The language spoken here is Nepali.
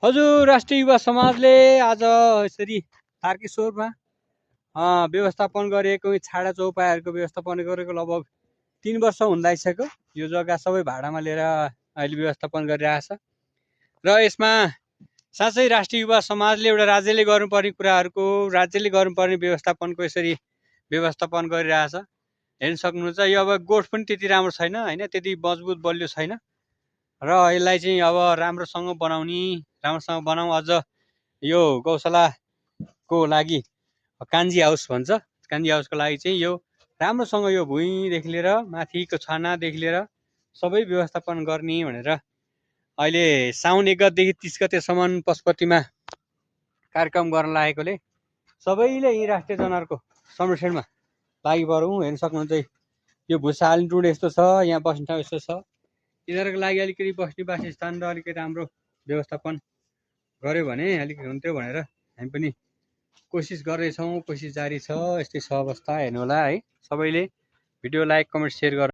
हजुर, राष्ट्रिय युवा समाजले आज यसरी तारकेश्वरमा व्यवस्थापन गरेको छाडा चौपायाहरूको व्यवस्थापन गरेको लगभग 3 वर्ष हुन लागिसक्यो। यो जग्गा सबै भाडामा लिएर अहिले व्यवस्थापन गरिरहेछ र यसमा साँच्चै राष्ट्रिय युवा समाजले एउटा राज्यले गर्नुपर्ने कुराहरूको राज्यले गर्नुपर्ने व्यवस्थापनको यसरी व्यवस्थापन गरिरहेछ। हेर्न सक्नुहुन्छ, यो अब गोठ पनि त्यति राम्रो छैन होइन, त्यति मजबुत बलियो छैन र यसलाई चाहिँ अब राम्रोसँग बनाउँ। अझ यो गौशालाको लागि कान्जी हाउस भन्छ, कान्जी हाउसको लागि चाहिँ यो राम्रोसँग यो भुइँदेखि लिएर माथिको छानादेखि लिएर सबै व्यवस्थापन गर्ने भनेर अहिले साउन 1 गतेदेखि 30 गतेसम्म पशुपतिमा कार्यक्रम गर्न लागेकोले सबैले यी राष्ट्रिय जनावरको संरक्षणमा लागि परौँ। हेर्न सक्नुहुन्छ, यो भुसा हाल्ने टुँड यस्तो छ, यहाँ बस्ने ठाउँ यस्तो छ। यिनीहरूको लागि अलिकति बस्ने वासस्थान र अलिकति राम्रो व्यवस्थापन गर्यो भने अलिकति हुन्थ्यो भनेर हामी पनि कोसिस गर्दैछौँ। कोसिस जारी छ। यस्तै छ अवस्था, हेर्नु होला है। सबैले भिडियो लाइक कमेन्ट सेयर गर्नु।